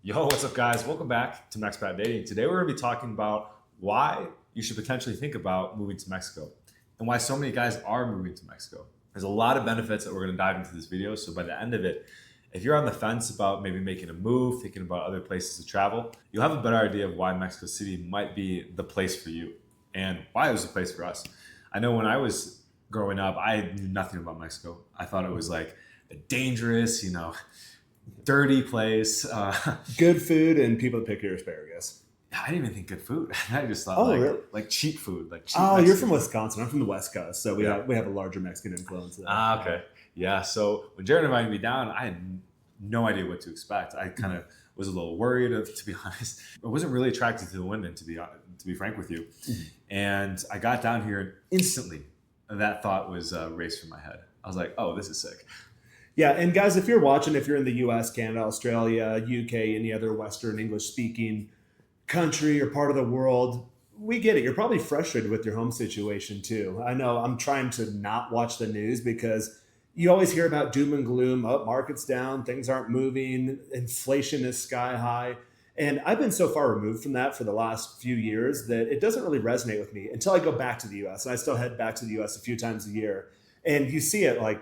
Yo, what's up, guys? Welcome back to Mexpat Dating. Today, we're going to be talking about why you should potentially think about moving to Mexico and why so many guys are moving to Mexico. There's a lot of benefits that we're going to dive into this video. So, by the end of it, if you're on the fence about maybe making a move, thinking about other places to travel, you'll have a better idea of why Mexico City might be the place for you and why it was the place for us. I know when I was growing up, I knew nothing about Mexico. I thought it was like a dangerous, dirty place. Good food and people that pick your asparagus. I didn't even think good food. I just thought really? like cheap food, like cheap. Oh, Mexican you're from food. Wisconsin. I'm from the West Coast, so we have a larger Mexican influence there. Okay. Yeah. So when Jared invited me down, I had no idea what to expect. I kind of was a little worried, to be honest. I wasn't really attracted to the women, to be frank with you. Mm-hmm. And I got down here and instantly that thought was raced through my head. I was like, oh, this is sick. Yeah, and guys, if you're watching, if you're in the US, Canada, Australia, UK, any other Western English-speaking country or part of the world, we get it. You're probably frustrated with your home situation too. I know I'm trying to not watch the news because you always hear about doom and gloom. Oh, market's down, things aren't moving, inflation is sky high. And I've been so far removed from that for the last few years that it doesn't really resonate with me until I go back to the US. And I still head back to the US a few times a year. And you see it like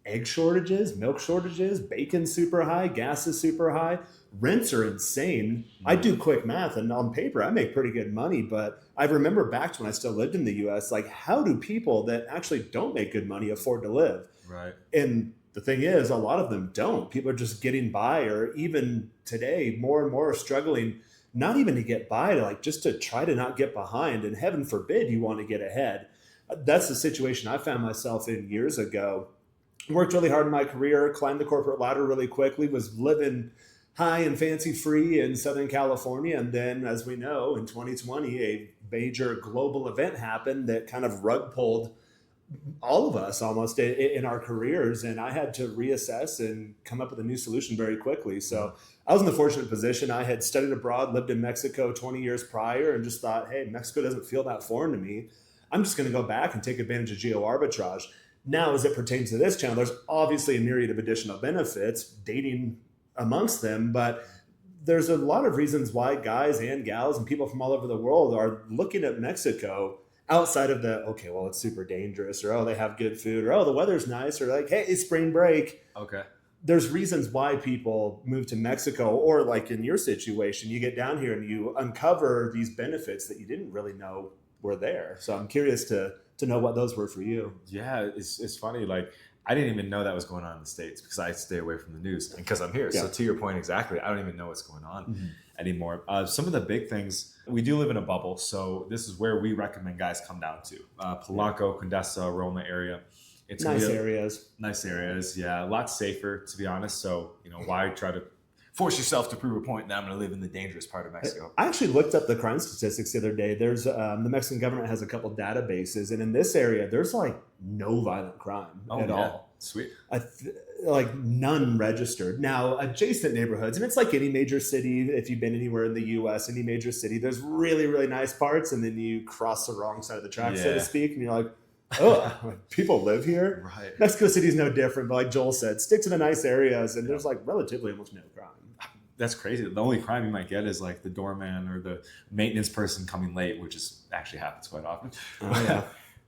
egg shortages, milk shortages, bacon's super high, gas is super high, rents are insane. I do quick math and on paper I make pretty good money, but I remember back to when I still lived in the US, like how do people that actually don't make good money afford to live? Right. And the thing is, a lot of them don't. People are just getting by, or even today, more and more are struggling, not even to get by, to like just to try to not get behind. And heaven forbid you want to get ahead. That's the situation I found myself in years ago. Worked really hard in my career, climbed the corporate ladder really quickly, was living high and fancy free in Southern California. And then, as we know, in 2020, a major global event happened that kind of rug pulled all of us almost in our careers. And I had to reassess and come up with a new solution very quickly. So I was in the fortunate position. I had studied abroad, lived in Mexico 20 years prior, and just thought, hey, Mexico doesn't feel that foreign to me. I'm just going to go back and take advantage of geo arbitrage. Now, as it pertains to this channel, there's obviously a myriad of additional benefits, dating amongst them, but there's a lot of reasons why guys and gals and people from all over the world are looking at Mexico outside of the, okay, well, it's super dangerous, or, oh, they have good food, or, oh, the weather's nice, or like, hey, it's spring break. Okay. There's reasons why people move to Mexico, or like in your situation, you get down here and you uncover these benefits that you didn't really know were there. So I'm curious to know what those were for you. Yeah, it's funny. Like, I didn't even know that was going on in the States because I stay away from the news and because I'm here. Yeah. So to your point, exactly, I don't even know what's going on anymore. Some of the big things, we do live in a bubble. So this is where we recommend guys come down to. Polanco, Condesa, Roma area. It's nice areas. Nice areas, yeah. A lot safer, to be honest. So, why try to force yourself to prove a point that I'm going to live in the dangerous part of Mexico? I actually looked up the crime statistics the other day. There's the Mexican government has a couple databases, and in this area, there's like no violent crime at all. Sweet. Like none registered. Now, adjacent neighborhoods, and it's like any major city, if you've been anywhere in the U.S., any major city, there's really, really nice parts, and then you cross the wrong side of the track, so to speak, and you're like, oh, people live here? Right. Mexico City is no different, but like Joel said, stick to the nice areas, and there's like relatively almost no crime. That's crazy. The only crime you might get is like the doorman or the maintenance person coming late, which actually happens quite often. Oh, yeah.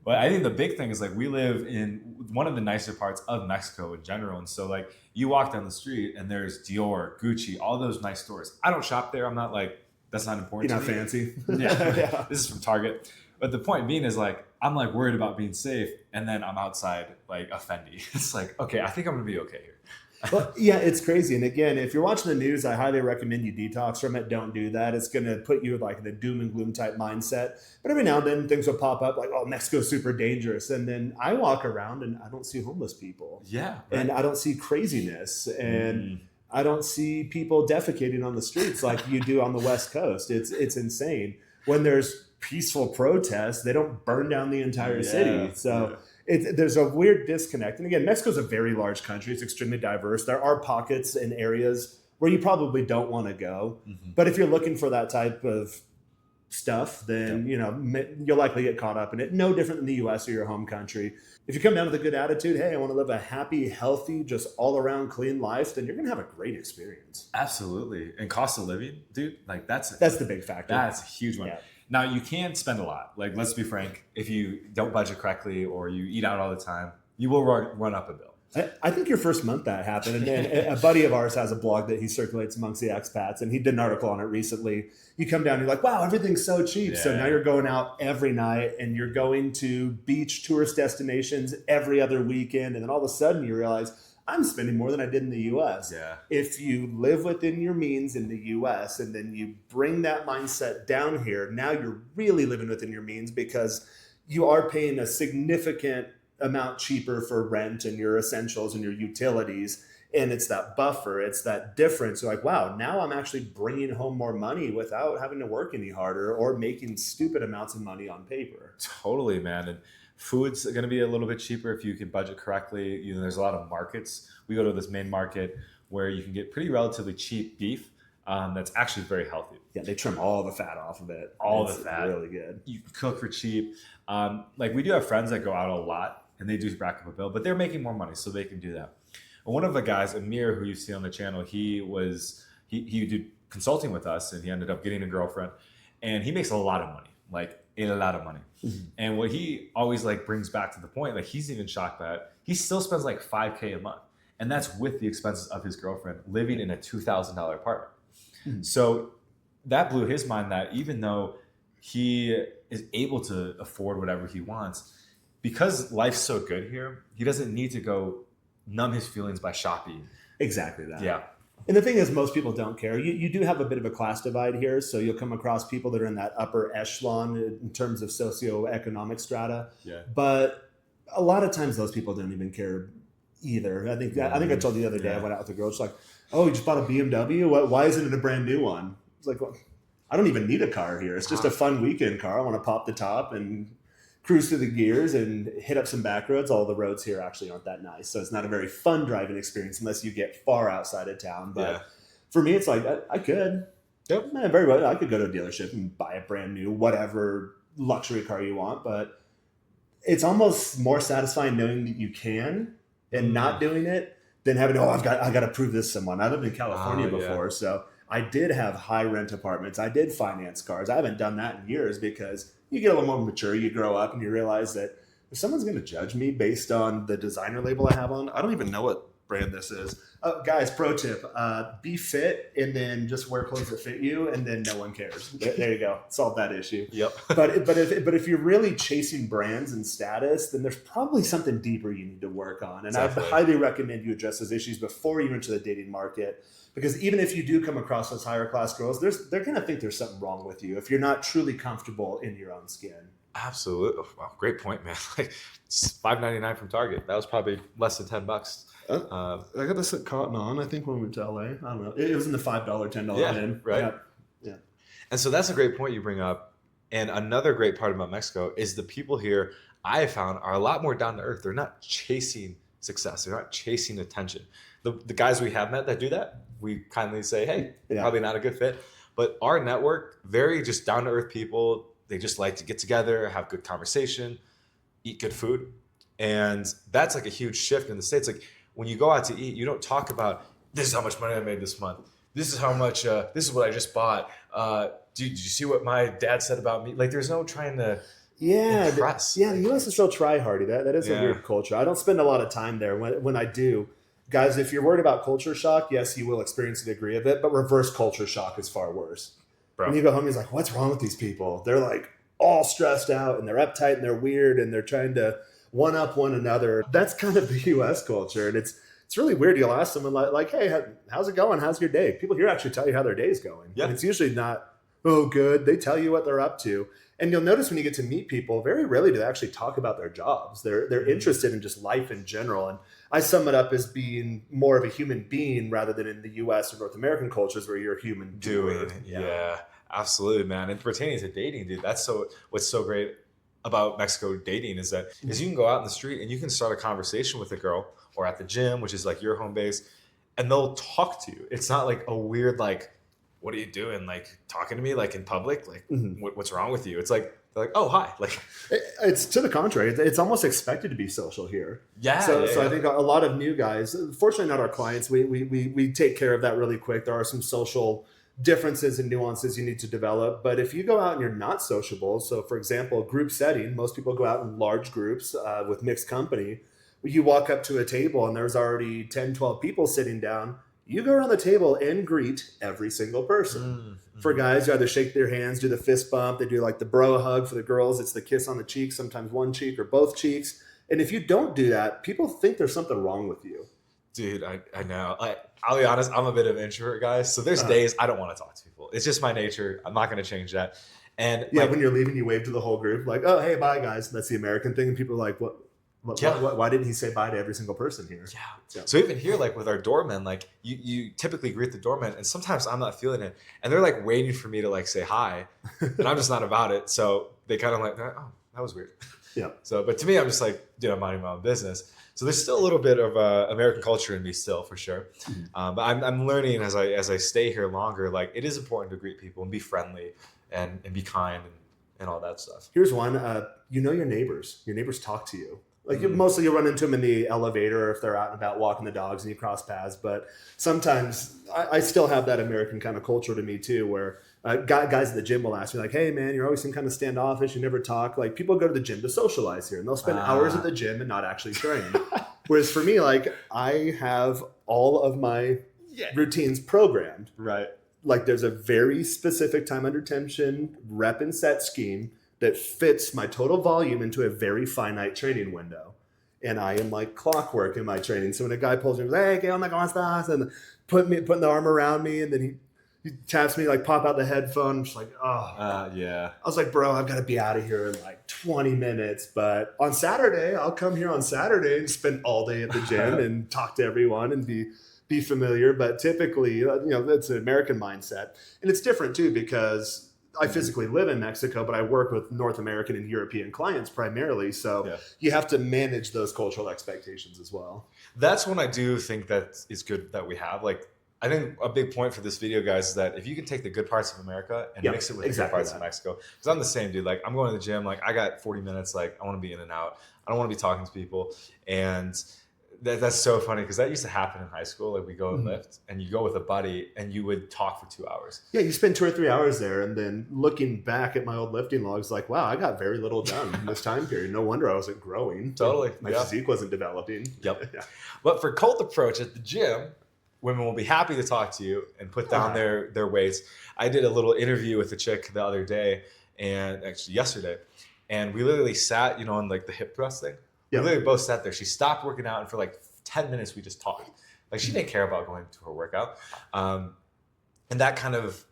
But I think the big thing is like we live in one of the nicer parts of Mexico in general. And so like you walk down the street and there's Dior, Gucci, all those nice stores. I don't shop there. I'm not like, that's not important. You're not fancy. Yeah. Yeah. This is from Target. But the point being is like, I'm like worried about being safe. And then I'm outside like a Fendi. It's like, okay, I think I'm going to be okay here. Well, yeah, it's crazy. And again, if you're watching the news, I highly recommend you detox from it. Don't do that. It's going to put you like in the doom and gloom type mindset. But every now and then things will pop up like, oh, Mexico's super dangerous. And then I walk around and I don't see homeless people. Yeah. Right. And I don't see craziness. And I don't see people defecating on the streets like you do on the West Coast. It's insane. When there's peaceful protests, they don't burn down the entire city. So there's a weird disconnect. And again, Mexico's a very large country. It's extremely diverse. There are pockets and areas where you probably don't want to go. But if you're looking for that type of stuff, then you'll likely get caught up in it. No different than the US or your home country. If you come down with a good attitude, hey, I want to live a happy, healthy, just all around clean life, then you're gonna have a great experience. Absolutely. And cost of living, dude, like that's the big factor. That's a huge one. Yeah. Now you can spend a lot. Like, let's be frank, if you don't budget correctly or you eat out all the time, you will run up a bill. I think your first month that happened, and a buddy of ours has a blog that he circulates amongst the expats, and he did an article on it recently. You come down, you're like, wow, everything's so cheap. Yeah. So now you're going out every night, and you're going to beach tourist destinations every other weekend, and then all of a sudden you realize, I'm spending more than I did in the US. Yeah. If you live within your means in the US, and then you bring that mindset down here, now you're really living within your means, because you are paying a significant amount cheaper for rent and your essentials and your utilities, and it's that buffer, it's that difference. You're like, wow, now I'm actually bringing home more money without having to work any harder or making stupid amounts of money on paper. Totally, man. And food's going to be a little bit cheaper if you can budget correctly. There's a lot of markets. We go to this main market where you can get pretty relatively cheap beef that's actually very healthy. Yeah, they trim all the fat off of it. The fat. Really good. You can cook for cheap. Like, we do have friends that go out a lot, and they do rack up a bill, but they're making more money, so they can do that. And one of the guys, Amir, who you see on the channel, he did consulting with us, and he ended up getting a girlfriend, and he makes a lot of money, like a lot of money. Mm-hmm. And what he always like brings back to the point, like, he's even shocked that he still spends like $5K a month, and that's with the expenses of his girlfriend living in a $2,000 apartment. Mm-hmm. So that blew his mind, that even though he is able to afford whatever he wants, because life's so good here, he doesn't need to go numb his feelings by shopping. Exactly that. Yeah. And the thing is, most people don't care. You do have a bit of a class divide here. So you'll come across people that are in that upper echelon in terms of socioeconomic strata. Yeah. But a lot of times those people don't even care either. I think I told you the other day, I went out with a girl. She's like, oh, you just bought a BMW? Why isn't it a brand new one? It's like, well, I don't even need a car here. It's just a fun weekend car. I want to pop the top and cruise through the gears and hit up some back roads. All the roads here actually aren't that nice, so it's not a very fun driving experience unless you get far outside of town. But for me, it's like I could, very well, I could go to a dealership and buy a brand new whatever luxury car you want. But it's almost more satisfying knowing that you can and not doing it than having I got to prove this to someone. I lived in California before, so I did have high rent apartments. I did finance cars. I haven't done that in years because you get a little more mature, you grow up, and you realize that if someone's going to judge me based on the designer label I have on, I don't even know what brand this is. Guys, pro tip, be fit and then just wear clothes that fit you, and then no one cares. There you go. Solve that issue. Yep. But if you're really chasing brands and status, then there's probably something deeper you need to work on. And Exactly. I highly recommend you address those issues before you enter the dating market. Because even if you do come across those higher class girls, they're going to think there's something wrong with you if you're not truly comfortable in your own skin. Absolutely. Wow, great point, man. Like, it's $5.99 from Target. That was probably less than $10. I got this at Cotton On, I think, when we went to LA. I don't know. It was in the $5, $10 bin. Right. Yeah. And so that's a great point you bring up. And another great part about Mexico is the people here, I have found, are a lot more down to earth. They're not chasing success. They're not chasing attention. The guys we have met that do that, we kindly say, hey, probably not a good fit. But our network, very just down to earth people. They just like to get together, have good conversation, eat good food. And that's like a huge shift in the States. Like, when you go out to eat, you don't talk about, this is how much money I made this month. This is how much, this is what I just bought. Did you see what my dad said about me? Like, there's no trying to impress. The U.S. is real try-hardy. That is a weird culture. I don't spend a lot of time there. When I do, guys, if you're worried about culture shock, yes, you will experience a degree of it, but reverse culture shock is far worse. Bro. When you go home, he's like, what's wrong with these people? They're like all stressed out and they're uptight and they're weird and they're trying to one-up one another. That's kind of the U.S. culture. And it's really weird. You'll ask someone like, hey, how's it going? How's your day? People here actually tell you how their day's going. Yeah. And it's usually not, oh, good. They tell you what they're up to. And you'll notice when you get to meet people, very rarely do they actually talk about their jobs. They're interested in just life in general. And I sum it up as being more of a human being rather than in the U.S. or North American cultures where you're a human doer. Yeah, absolutely, man. And pertaining to dating, dude, what's so great about Mexico dating is you can go out in the street and you can start a conversation with a girl, or at the gym, which is like your home base, and they'll talk to you. It's not like a weird, like, what are you doing? Like talking to me like in public? Like Mhm. what's wrong with you? It's like, they're like, oh, hi. Like, It's to the contrary. It's almost expected to be social here. yeah, So, yeah, so I yeah. think a lot of new guys, fortunately not our clients, we take care of that really quick. There are some social differences and nuances you need to develop. But if you go out and you're not sociable, so for example, group setting, most people go out in large groups with mixed company. You walk up to a table and there's already 10, 12 people sitting down. You go around the table and greet every single person. For Mm-hmm. guys, you either shake their hands, do the fist bump, they do like the bro hug. For the girls, it's the kiss on the cheek, sometimes one cheek or both cheeks. And if you don't do that, people think there's something wrong with you. Dude, I know. I'll be honest, I'm a bit of an introvert, guys. So there's Uh, days I don't want to talk to people. It's just my nature. I'm not going to change that. And yeah, when like, you're leaving, you wave to the whole group, like, "Oh, hey, bye, guys." That's the American thing, and people are like, yeah, why didn't he say bye to every single person here?" yeah. Yeah. So even here, like with our doormen, like you typically greet the doorman, and sometimes I'm not feeling it, and they're like waiting for me to like say hi, and I'm just not about it. So they kind of like, oh, that was weird. Yeah. So, but to me, I'm just like, dude, I'm minding my own business. So there's still a little bit of American culture in me still, for sure. Mhm. But I'm learning as I stay here longer. Like it is important to greet people and be friendly and be kind and all that stuff. Here's one. You know your neighbors. Your neighbors talk to you. Like Mm. mostly you run into them in the elevator or if they're out and about walking the dogs and you cross paths. But sometimes I still have that American kind of culture to me too, where guys at the gym will ask me like, "Hey man, you're always some kind of standoffish. You never talk." Like people go to the gym to socialize here, and they'll spend hours at the gym and not actually train. Whereas for me, like I have all of my Yeah. routines programmed. Right. Like there's a very specific time under tension rep and set scheme that fits my total volume into a very finite training window. And I am like clockwork in my training. So when a guy pulls me, hey, ¿qué onda, cómo estás? And putting the arm around me, and then he taps me, like pop out the headphone. I'm just like, oh. Yeah. I was like, bro, I've got to be out of here in like 20 minutes. But on Saturday, I'll come here on Saturday and spend all day at the gym and talk to everyone and be familiar. But typically, that's an American mindset. And it's different too, because I physically live in Mexico, but I work with North American and European clients primarily. So Yeah. you have to manage those cultural expectations as well. That's when I do think that it's good that we have like. I think a big point for this video, guys, is that if you can take the good parts of America and Yep, mix it with exactly the good parts that. of Mexico, because I'm the same dude. Like I'm going to the gym, like I got 40 minutes, like I want to be in and out. I don't want to be talking to people, and that's so funny because that used to happen in high school. Like we go and lift, and you go with a buddy, and you would talk for 2 hours. Yeah, you spend 2 or 3 hours there, and then looking back at my old lifting logs, like, wow, I got very little done in this time period. No wonder I wasn't growing. Totally, My yeah. physique wasn't developing. Yep. Yeah. But for cold approach at the gym, women will be happy to talk to you and put down their weights. I did a little interview with a chick the other day, and actually yesterday, and we literally sat, on like the hip thrust thing. Yep. We literally both sat there. She stopped working out, and for like 10 minutes we just talked. Like she didn't care about going to her workout, and that kind of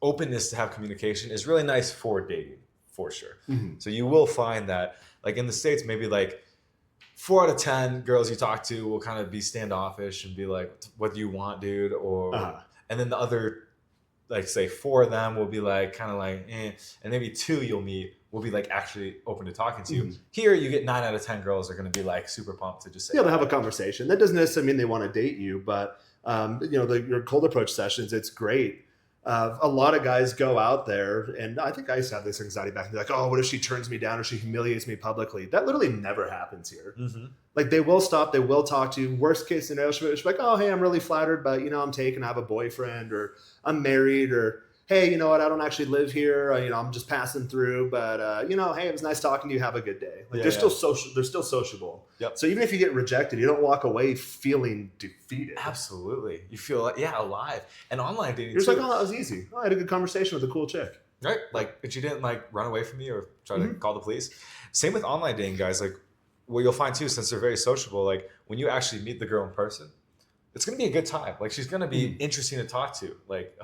openness to have communication is really nice for dating, for sure. Mhm. So you will find that, like in the States, maybe like 4 out of 10 girls you talk to will kind of be standoffish and be like, "What do you want, dude?" Or, and then the other, like say 4 of them will be like, kind of like, eh. And maybe 2 you'll meet will be like actually open to talking to you. Mhm. Here, you get 9 out of 10 girls are going to be like super pumped to just say, Yeah, they'll have a conversation. That doesn't necessarily mean they want to date you, but your cold approach sessions, it's great. A lot of guys go out there, and I think I used to have this anxiety back and be like, oh, what if she turns me down or she humiliates me publicly? That literally never happens here. Mm-hmm. Like they will stop, they will talk to you. Worst case scenario, she'll be like, oh, hey, I'm really flattered, but I'm taken, I have a boyfriend, or I'm married, or hey, you know what, I don't actually live here. I'm just passing through, but hey, it was nice talking to you. Have a good day. Like still social. They're still sociable. Yep. So even if you get rejected, you don't walk away feeling defeated. Absolutely. You feel like, alive. And online dating You're just too. like, oh, that was easy. Oh, I had a good conversation with a cool chick. Right? Like, but you didn't like run away from me or try to call the police. Same with online dating, guys. Like, what you'll find too, since they're very sociable, like when you actually meet the girl in person, it's gonna be a good time. Like she's gonna be interesting to talk to. Like,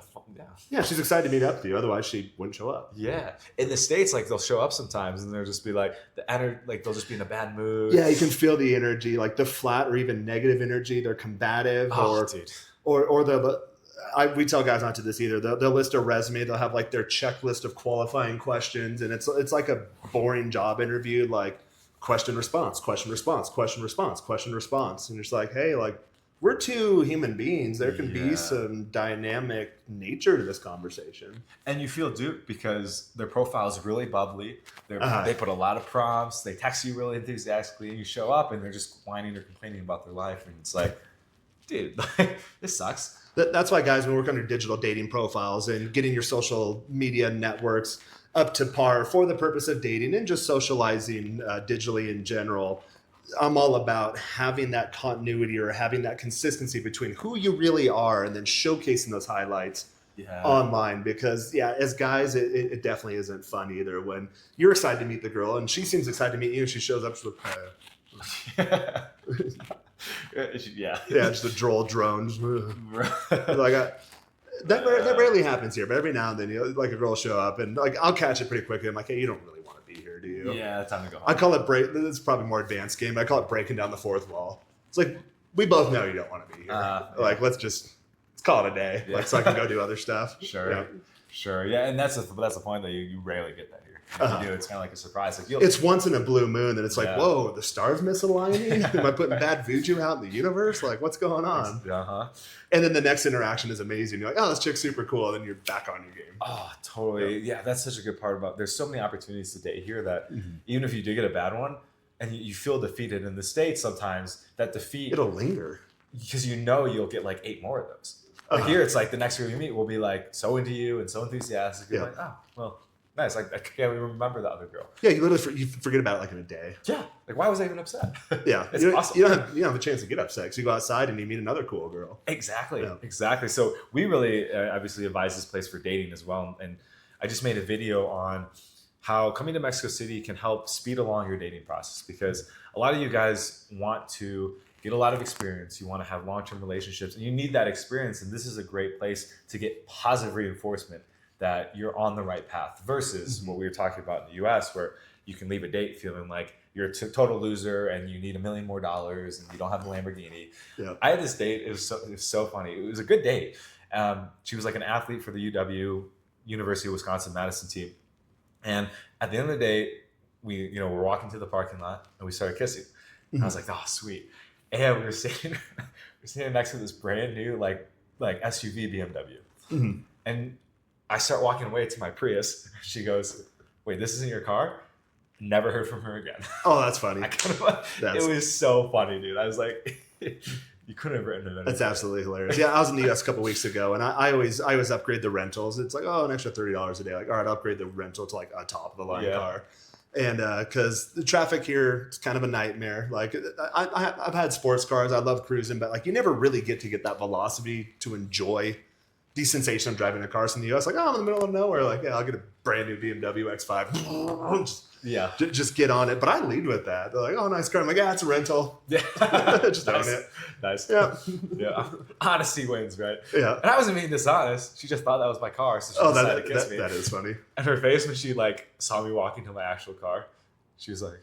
Yeah, she's excited to meet up with you. Otherwise, she wouldn't show up. Yeah. In the States, like they'll show up sometimes and they'll just be like like they'll just be in a bad mood. Yeah, you can feel the energy, like the flat or even negative energy. They're combative, Dude. or we tell guys not to do this either. They'll list a resume. They'll have like their checklist of qualifying questions, and it's like a boring job interview, like question response, question response, question response, question response, and it's like, hey, like we're two human beings. There can Yeah. be some dynamic nature to this conversation. And you feel duped because their profile is really bubbly. They put a lot of prompts. They text you really enthusiastically, and you show up and they're just whining or complaining about their life. And it's like, dude, like, this sucks. That's why, guys, when we work on your digital dating profiles and getting your social media networks up to par for the purpose of dating and just socializing digitally in general, I'm all about having that continuity or having that consistency between who you really are and then showcasing those highlights online. Because, as guys, it definitely isn't fun either when you're excited to meet the girl and she seems excited to meet you and she shows up, she's like, just a droll drones. Like that rarely happens here, but every now and then, like a girl will show up and like I'll catch it pretty quickly. I'm like, hey, you don't really want to be here, do you? Yeah, time to go home. I call it This is probably a more advanced game. I call it breaking down the fourth wall. It's like we both know you don't want to be here. Like let's call it a day. Like so I can go do other stuff. Sure. Yeah, and that's the point that you rarely get that here. If you do, it's kind of like a surprise. Like it's once in a blue moon that it's like, whoa, the stars misaligning? Am I putting bad voodoo out in the universe? Like, what's going on? And then the next interaction is amazing. You're like, oh, this chick's super cool. And then you're back on your game. Oh, totally. Yeah, that's such a good part about. There's so many opportunities to date here that even if you do get a bad one and you feel defeated in the States, sometimes that defeat it'll linger because you'll get like 8 more of those. But here, it's like the next girl you meet will be like so into you and so enthusiastic. You're like, oh, well. Nice. Like I can't even remember the other girl. Yeah, you literally you forget about it like in a day. Yeah. Like why was I even upset? Yeah, it's awesome. You don't have a chance to get upset because you go outside and you meet another cool girl. Exactly. So we really obviously advise this place for dating as well. And I just made a video on how coming to Mexico City can help speed along your dating process because a lot of you guys want to get a lot of experience. You want to have long-term relationships and you need that experience. And this is a great place to get positive reinforcement that you're on the right path versus what we were talking about in the US where you can leave a date feeling like you're a total loser and you need $1 million more and you don't have a Lamborghini. Yeah. I had this date. It was so funny. It was a good date. She was like an athlete for the UW, University of Wisconsin-Madison team. And at the end of the day, we're walking to the parking lot and we started kissing. And I was like, oh, sweet. And we were sitting next to this brand new like SUV BMW. And I start walking away to my Prius. She goes, wait, this isn't your car? Never heard from her again. Oh, that's funny. It was so funny, dude. I was like, you couldn't have written it. That's absolutely hilarious. Yeah, I was in the US a couple weeks ago, and I always upgrade the rentals. It's like, an extra $30 a day. Like, all right, I'll upgrade the rental to like a top of the line car. And because the traffic here is kind of a nightmare. Like I've had sports cars. I love cruising, but like you never really get that velocity to enjoy the sensation of driving a car in the US. Like, I'm in the middle of nowhere. Like, I'll get a brand new BMW X5. Just get on it. But I lead with that. They're like, oh, nice car. I'm like, it's a rental. Yeah. Just own it. Nice. Yeah. Honesty wins, right? Yeah. And I wasn't being dishonest. She just thought that was my car. So she decided to kiss me. That is funny. And her face when she like saw me walking to my actual car, she was like,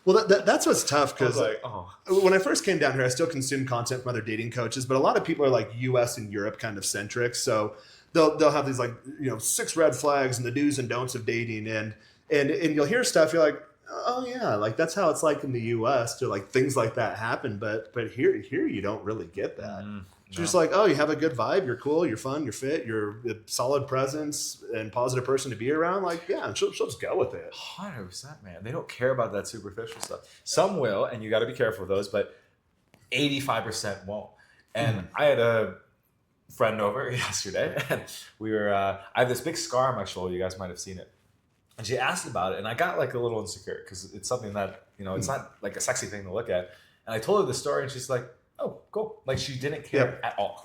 well, that's what's tough because like, when I first came down here, I still consumed content from other dating coaches, but a lot of people are like US and Europe kind of centric. So they'll have these like, 6 red flags and the do's and don'ts of dating. And you'll hear stuff. You're like, oh yeah, like that's how it's like in the US to like things like that happen. But here you don't really get that. She's just like, oh, you have a good vibe. You're cool. You're fun. You're fit. You're a solid presence and positive person to be around. Like, yeah, she'll just go with it. 100%, man. They don't care about that superficial stuff. Some will, and you got to be careful of those, but 85% won't. And I had a friend over yesterday, and we were, I have this big scar on my shoulder. You guys might have seen it. And she asked about it, and I got like a little insecure because it's something that, it's not like a sexy thing to look at. And I told her the story, and she's like, oh, cool. Like she didn't care at all.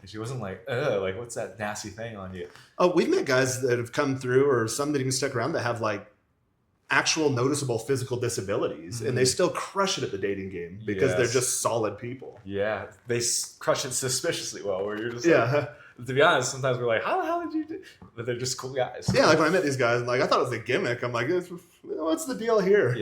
She wasn't like, like what's that nasty thing on you? Oh, we've met guys that have come through or some that even stuck around that have like actual noticeable physical disabilities and they still crush it at the dating game because they're just solid people. Yeah. They crush it suspiciously well where you're just like, to be honest, sometimes we're like, how the hell did you do? But they're just cool guys. Yeah, like when I met these guys, like I thought it was a gimmick. I'm like, what's the deal here?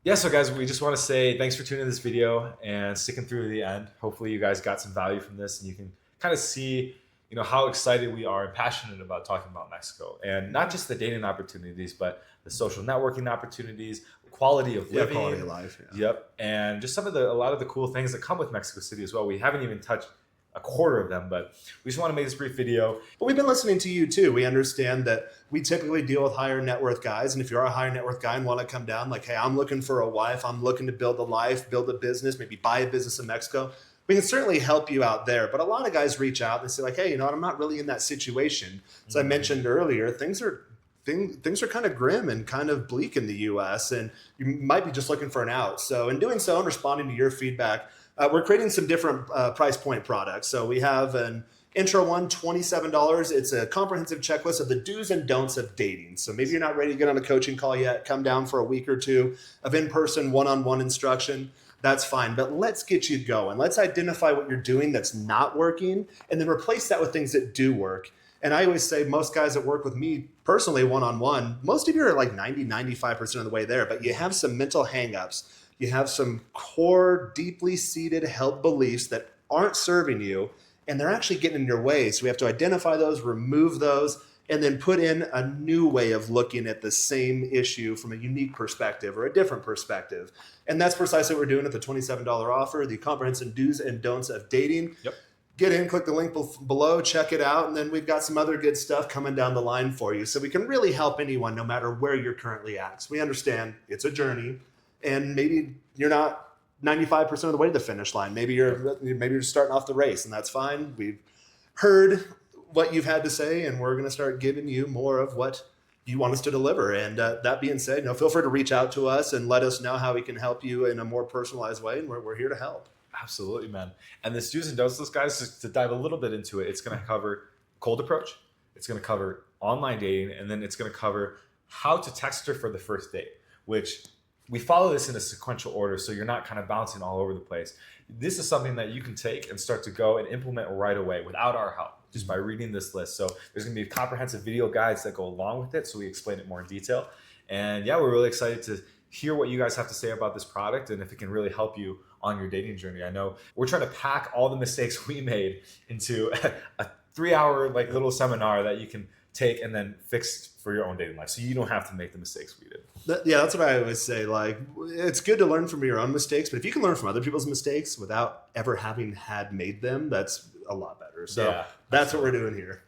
Yeah, so guys, we just want to say thanks for tuning in this video and sticking through to the end. Hopefully you guys got some value from this and you can kind of see, how excited we are and passionate about talking about Mexico, and not just the dating opportunities, but the social networking opportunities, quality of living, quality of life. Yep, and just a lot of the cool things that come with Mexico City as well. We haven't even touched a quarter of them, but we just want to make this brief video. But we've been listening to you too. We understand that we typically deal with higher net worth guys. And if you're a higher net worth guy and want to come down like, hey, I'm looking for a wife, I'm looking to build a life, build a business, maybe buy a business in Mexico, we can certainly help you out there. But a lot of guys reach out and say like, hey, you know what, I'm not really in that situation. As I mentioned earlier, things are kind of grim and kind of bleak in the US, and you might be just looking for an out. So in doing so and responding to your feedback, we're creating some different price point products. So we have an intro one, $27. It's a comprehensive checklist of the do's and don'ts of dating. So maybe you're not ready to get on a coaching call yet. Come down for a week or two of in-person one-on-one instruction. That's fine. But let's get you going. Let's identify what you're doing that's not working and then replace that with things that do work. And I always say most guys that work with me personally one-on-one, most of you are like 90, 95% of the way there, but you have some mental hangups. You have some core, deeply seated held beliefs that aren't serving you, and they're actually getting in your way. So we have to identify those, remove those, and then put in a new way of looking at the same issue from a unique perspective or a different perspective. And that's precisely what we're doing at the $27 offer, the comprehensive do's and don'ts of dating. Yep. Get in, click the link below, check it out, and then we've got some other good stuff coming down the line for you. So we can really help anyone no matter where you're currently at. So we understand it's a journey, and maybe you're not 95% of the way to the finish line. Maybe you're starting off the race, and that's fine. We've heard what you've had to say, and we're going to start giving you more of what you want us to deliver. And that being said, feel free to reach out to us and let us know how we can help you in a more personalized way, and we're here to help. Absolutely, man. And this do's and don'ts list, guys, just to dive a little bit into it, it's going to cover cold approach, it's going to cover online dating, and then it's going to cover how to text her for the first date, which we follow this in a sequential order so you're not kind of bouncing all over the place. This is something that you can take and start to go and implement right away without our help, just by reading this list. So there's going to be comprehensive video guides that go along with it, so we explain it more in detail. And yeah, we're really excited to hear what you guys have to say about this product and if it can really help you on your dating journey. I know we're trying to pack all the mistakes we made into a 3-hour little seminar that you can take and then fix for your own dating life, so you don't have to make the mistakes we did. That's what I always say. It's good to learn from your own mistakes, but if you can learn from other people's mistakes without ever having made them, that's a lot better. So that's what we're doing here.